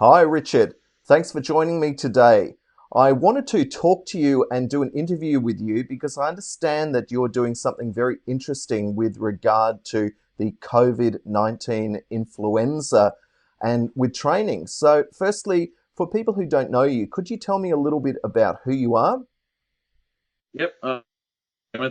Hi, Richard. Thanks for joining me today. I wanted to talk to you and do an interview with you because I understand that you're doing something very interesting with regard to the COVID-19 influenza and with training. So, firstly, for people who don't know you, could you tell me a little bit about who you are? Yep.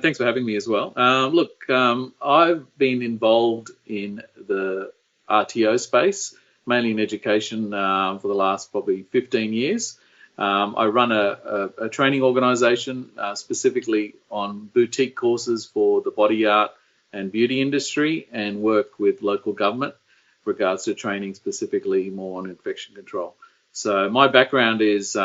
Thanks for having me as well. I've been involved in the RTO space, mainly in education, for the last probably 15 years. I run a training organisation specifically on boutique courses for the body art and beauty industry, and work with local government regards to training specifically more on infection control. So my background is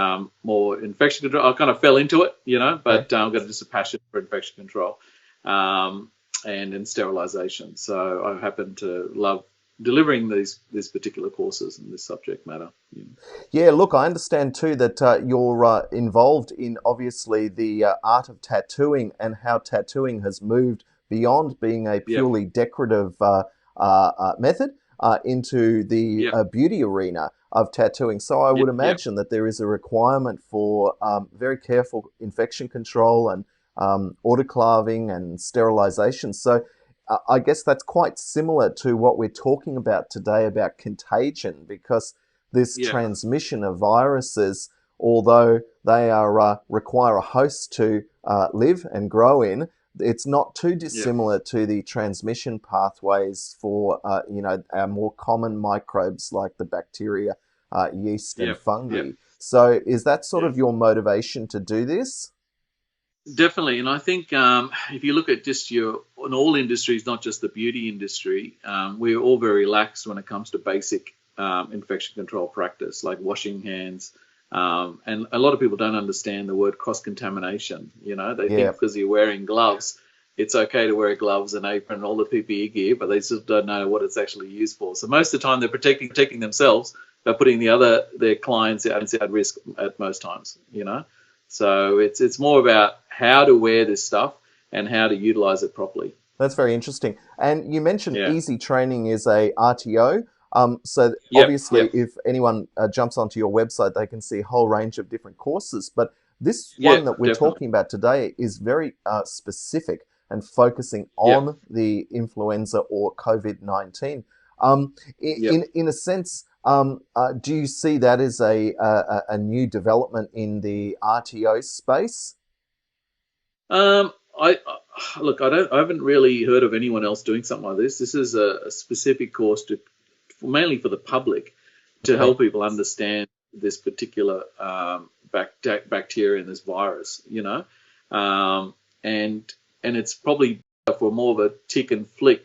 more infection control. I kind of fell into it, Okay. but I've got just a passion for infection control um, and in sterilisation. So I happen to love delivering these particular courses in this subject matter. Yeah. Yeah, look, I understand too that you're involved in obviously the art of tattooing and how tattooing has moved beyond being a Yep. purely decorative method into the Yep. beauty arena of tattooing. So I would Yep. Yep. imagine that there is a requirement for very careful infection control and autoclaving and sterilization. So I guess that's quite similar to what we're talking about today about contagion, because this Yep. transmission of viruses, although they are require a host to live and grow in, it's not too Yep. dissimilar to the transmission pathways for our more common microbes like the bacteria, yeast, and Yep. Yep. fungi. So, is that sort Yep. of your motivation to do this? Definitely, and I think if you look at just your in all industries, not just the beauty industry, we're all very lax when it comes to basic infection control practice, like washing hands. And a lot of people don't understand the word cross contamination. They think Yeah, because you're wearing gloves, it's okay to wear gloves and apron and all the PPE gear, but they just don't know what it's actually used for. So most of the time, they're protecting themselves by putting their clients at risk at most times. So it's more about how to wear this stuff and how to utilize it properly. that's very interesting. And you mentioned Yeah. Easy Training is a RTO. So Yep. obviously, Yep. if anyone jumps onto your website, they can see a whole range of different courses. But this Yeah. one that we're Definitely. talking about today is very specific and focusing Yep. on the influenza or COVID-19. Yep. In a sense, do you see that as a new development in the RTO space? I look. I haven't really heard of anyone else doing something like this. This is a specific course mainly for the public to Okay. help people understand this particular bacteria and this virus. Um, and and it's probably for more of a tick and flick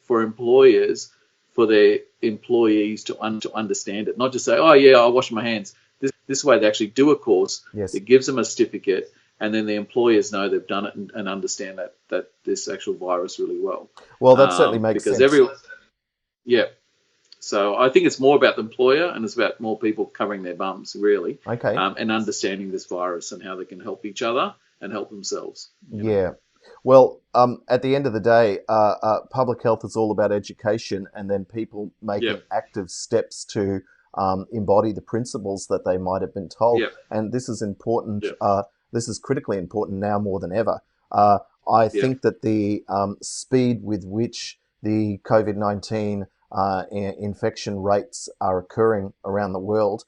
for employers for their employees to understand it, not just say, oh yeah, I'll wash my hands. This way they actually do a course Yes. that gives them a certificate, and then the employers know they've done it and understand that this actual virus really well. Well, that certainly makes Because sense. yeah. So I think it's more about the employer, and it's about more people covering their bums, really, Okay. and understanding this virus and how they can help each other and help themselves. Yeah. Well, at the end of the day, public health is all about education and then people making Yep. active steps to embody the principles that they might have been told. Yep. And this is important. Yep. This is critically important now more than ever. Uh, I Yep. think that the speed with which the COVID-19 infection rates are occurring around the world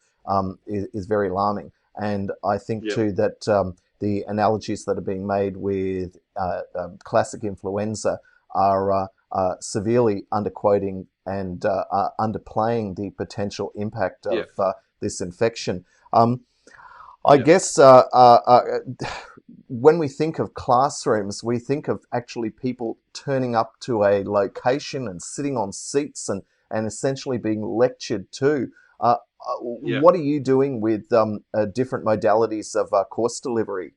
is very alarming. And I think Yep. too that the analogies that are being made with classic influenza are severely underquoting and underplaying the potential impact of Yep. this infection. Um, I Yep. guess when we think of classrooms, we think of actually people turning up to a location and sitting on seats and essentially being lectured to. Yep. What are you doing with different modalities of course delivery?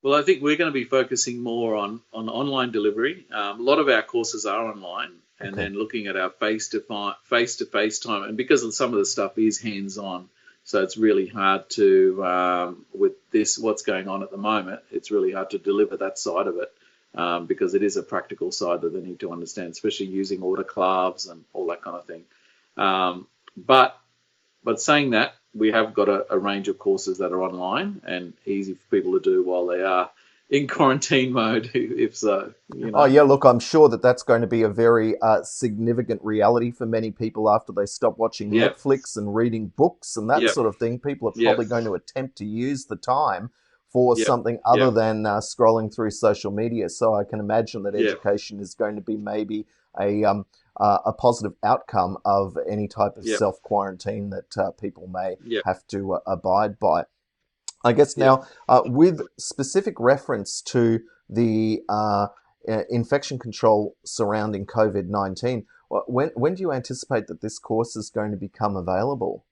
Well, I think we're going to be focusing more on online delivery. A lot of our courses are online, and Okay. then looking at our face to face time. And because of some of the stuff is hands on, so it's really hard to with this what's going on at the moment. It's really hard to deliver that side of it because it is a practical side that they need to understand, especially using autoclaves and all that kind of thing. But But saying that, we have got a range of courses that are online and easy for people to do while they are in quarantine mode, if so, you Oh, know. yeah, look, I'm sure that that's going to be a very significant reality for many people after they stop watching Yep, Netflix and reading books and that yep, sort of thing. People are yep, probably going to attempt to use the time for yep, something other yep, than scrolling through social media. So I can imagine that yep, education is going to be maybe a positive outcome of any type of yep, self quarantine that people may yep, have to abide by. I guess yep. now, with specific reference to the infection control surrounding COVID-19, when do you anticipate that this course is going to become available?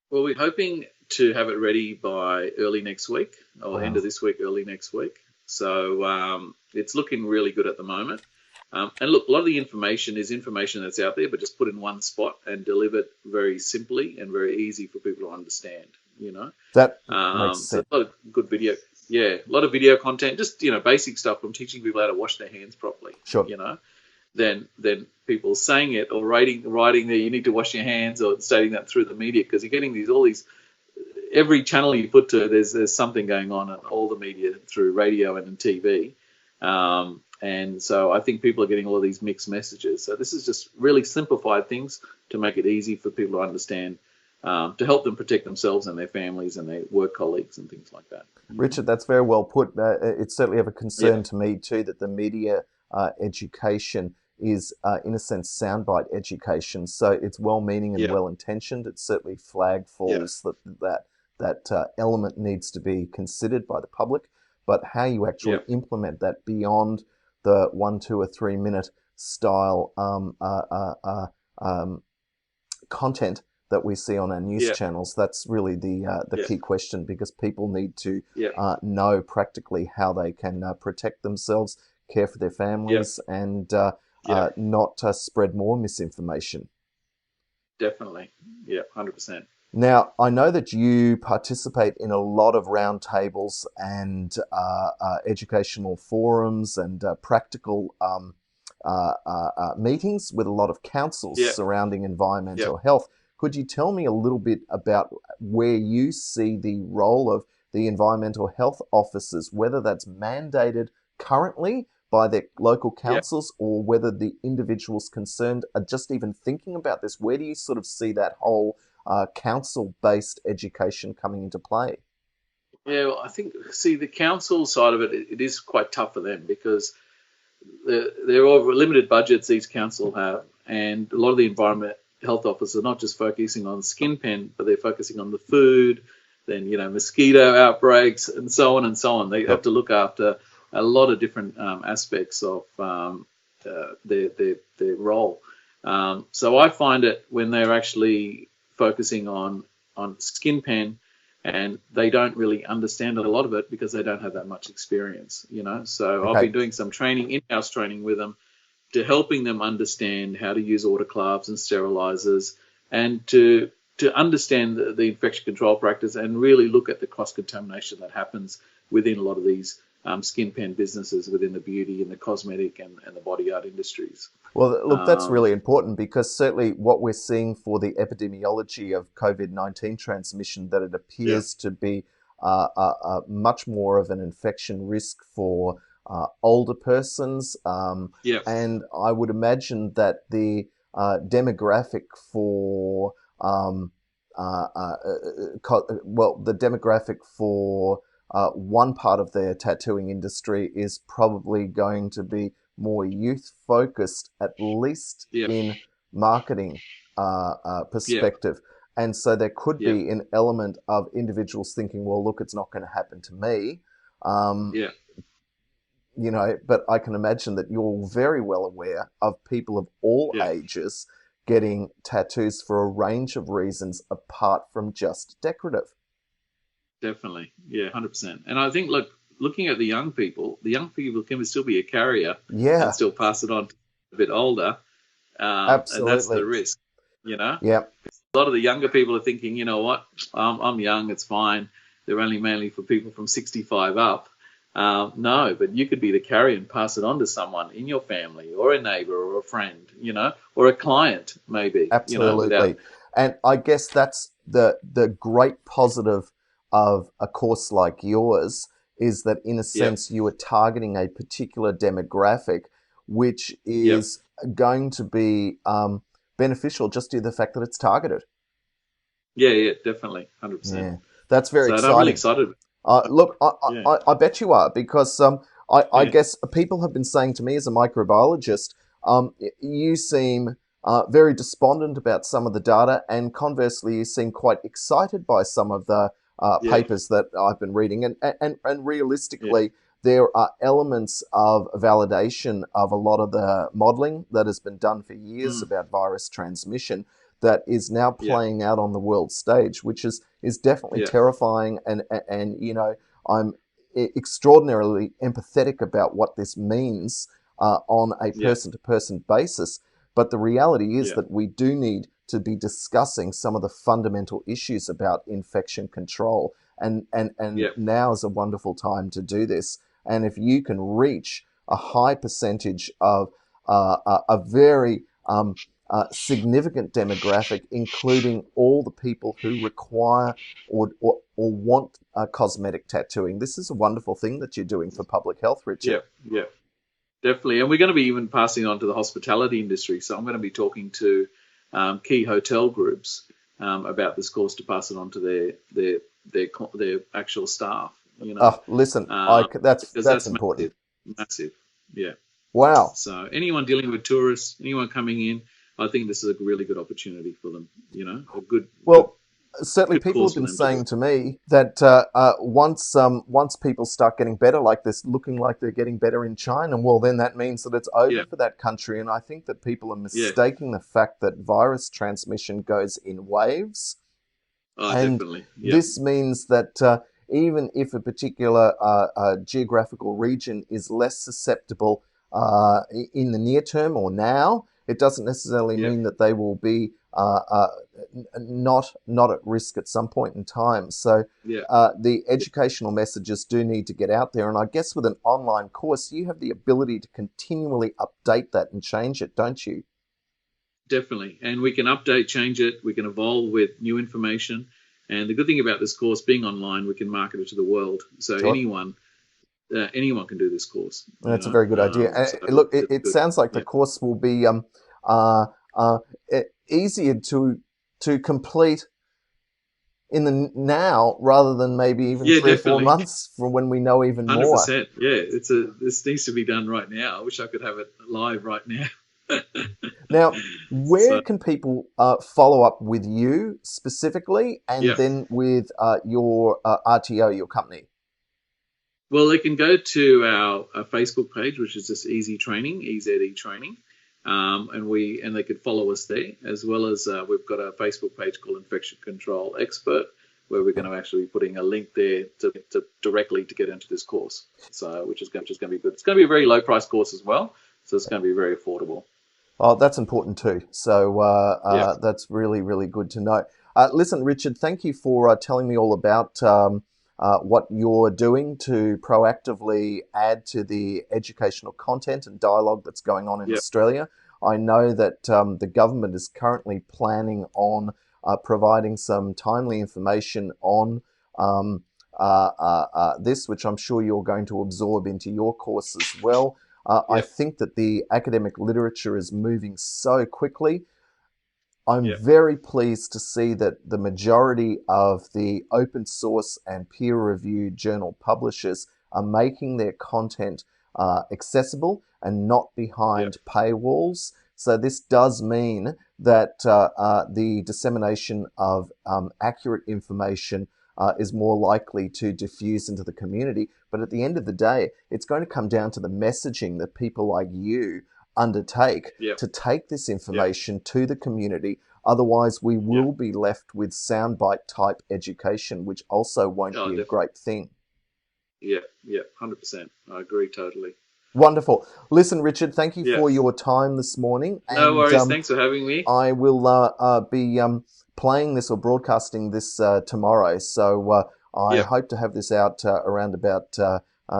Well, we're hoping to have it ready by early next week, or end of Wow. this week, early next week. So it's looking really good at the moment. And look, a lot of the information is information that's out there, but just put in one spot and delivered very simply and very easy for people to understand. You know, That makes so sense. a lot of good video, yeah, a lot of video content, just basic stuff from teaching people how to wash their hands properly. Sure. You know, than people saying it or writing that you need to wash your hands or stating that through the media, because you're getting all these, every channel you put to, there's something going on in all the media through radio and TV. And so I think people are getting all of these mixed messages. So this is just really simplified things to make it easy for people to understand, to help them protect themselves and their families and their work colleagues and things like that. Richard, that's very well put. It's certainly of a Yeah, concern to me too that the media education is, in a sense, soundbite education. So it's well-meaning and yeah, well-intentioned. It certainly flag yeah, falls that element needs to be considered by the public. But how you yeah, actually implement that beyond the 1, 2, or 3 minute style content that we see on our news yeah, channels, that's really the yeah, key question, because people need to yeah, know practically how they can protect themselves, care for their yeah, families, and yeah, not spread more misinformation. definitely. Yeah, 100%. Now, I know that you participate in a lot of roundtables and educational forums and practical meetings with a lot of councils Yeah, surrounding yeah. environmental health. Could you tell me a little bit about where you see the role of the environmental health officers, whether that's mandated currently by their local Yeah. councils or whether the individuals concerned are just even thinking about this? Where do you sort of see that whole council-based education coming into play? Yeah, well, I think, see, the council side of it is quite tough for them because they're all limited budgets these council have, and a lot of the environment health officers are not just focusing on skin pen, but they're focusing on the food, then mosquito outbreaks, and so on and so on. They have Sure. to look after a lot of different aspects of their role. So I find it when they're actually focusing on skin pen, and they don't really understand a lot of it because they don't have that much experience. So I've Okay. been doing some training, in-house training with them, to helping them understand how to use autoclaves and sterilizers, and to understand the infection control practice and really look at the cross contamination that happens within a lot of these skin pen businesses within the beauty and the cosmetic and the body art industries. Well, look, that's Um, really important because certainly what we're seeing for the epidemiology of COVID-19 transmission, that it yeah, appears to be much more of an infection risk for older persons. yeah, And I would imagine that the demographic for, the demographic for one part of the tattooing industry is probably going to be more youth focused, at least yeah, in marketing yeah, perspective. And so there could yeah, be an element of individuals thinking, well, look, it's not going to happen to me. Um, yeah, but I can imagine that you're very well aware of people of all yeah. ages getting tattoos for a range of reasons apart from just decorative. Definitely. Yeah, 100%. And I think, look, looking at the young people can still be a carrier and Yeah, still pass it on to a bit older. And that's the absolutely. risk, you know? Yeah. A lot of the younger people are thinking, you know what, I'm young, it's fine. They're only mainly for people from 65 up. No, but you could be the carrier and pass it on to someone in your family or a neighbor or a friend, or a client maybe, without, Absolutely. And I guess that's the great positive of a course like yours is that, in a Yep. sense, you are targeting a particular demographic, which Yep. is going to be beneficial just due to the fact that it's targeted. Yeah. Yeah. Definitely. 100%. Yeah, that's very So, and I'm really exciting. excited. Look, Yeah. I bet you are, because I Yeah. guess people have been saying to me as a microbiologist, you seem very despondent about some of the data, and conversely, you seem quite excited by some of the Yeah. papers that I've been reading. And Yeah. realistically, there are elements of validation of a lot of the modeling that has been done for years Mm. about virus transmission that is now Yeah. playing out on the world stage, which is definitely Yeah. terrifying. And I'm extraordinarily empathetic about what this means on a Yeah. person to person basis. But the reality is Yeah. that we do need to be discussing some of the fundamental issues about infection control. And Yeah. now is a wonderful time to do this. And if you can reach a high percentage of a very significant demographic, including all the people who require or want cosmetic tattooing. This is a wonderful thing that you're doing for public health, Richard. Yeah. Yeah. Definitely. And we're going to be even passing on to the hospitality industry. So I'm going to be talking to key hotel groups about this course to pass it on to their actual staff. Listen, Because that's that's important. massive, massive. Yeah. Wow. So anyone dealing with tourists, anyone coming in, I think this is a really good opportunity for them. A Well, certainly good people course have for been them to do. saying to me that once people start getting better like this, looking like they're getting better in China, well, then that means that it's over Yeah. for that country. And I think that people are Yeah. mistaking the fact that virus transmission goes in waves. Oh, And definitely. Yeah. this means that even if a particular geographical region is less susceptible in the near term or now, it doesn't necessarily Yeah. mean that they will be not at risk at some point in time. So Yeah. the educational messages do need to get out there. And I guess with an online course, you have the ability to continually update that and change it, don't you? Definitely. And we can update, change it, we can evolve with new information. And the good thing about this course being online, we can market it to the world. So Sure. anyone can do this course, That's a very good idea. So Look, it's it good. sounds like the Yeah. course will be uh, uh, easier to complete in the now rather than maybe even Yeah, 3 or 4 definitely. months from when we know even more. 100%. Yeah, this needs to be done right now. I wish I could have it live right now. Now, where So, can people follow up with you specifically, and yeah. then with your RTO, your company? Well, they can go to our Facebook page, which is just Easy Training, EZE Training, and they could follow us there, as well as we've got a Facebook page called Infection Control Expert, where we're going to actually be putting a link there to directly to get into this course. So, which is going to be good. It's going to be a very low price course as well, so it's going to be very affordable. Oh, that's important too. So Yeah, that's really, really good to know. Listen, Richard, thank you for telling me all about what you're doing to proactively add to the educational content and dialogue that's going on in yeah, Australia. I know that the government is currently planning on providing some timely information on this, which I'm sure you're going to absorb into your course as well. I yeah, think that the academic literature is moving so quickly. I'm yeah, very pleased to see that the majority of the open source and peer reviewed journal publishers are making their content accessible and not yeah, behind paywalls. So this does mean that the dissemination of accurate information is more likely to diffuse into the community. But at the end of the day, it's going to come down to the messaging that people like you undertake yeah, to take this yeah, information to the community. Otherwise, we yeah. will be left with soundbite type education, which also won't Oh, be a definitely. great thing. Yeah, yeah, 100%. I agree totally. Wonderful. Listen, Richard, thank you Yeah. for your time this morning. No And worries. Thanks for having me. I will be playing this or broadcasting this tomorrow. So I Yeah. hope to have this out around about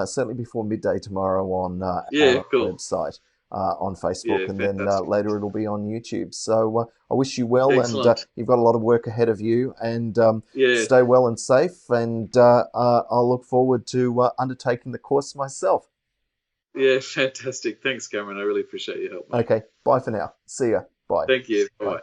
certainly before midday tomorrow on Yeah. our Cool. website. on Facebook, Yeah, and then fantastic. later it'll be on YouTube. So I wish you well, and Excellent. you've got a lot of work ahead of you, and Yeah, stay well and safe. And I'll look forward to undertaking the course myself. yeah, fantastic. Thanks, Cameron. I really appreciate your help, mate. Okay, bye for now. See ya. Bye. Thank you. Bye. Bye.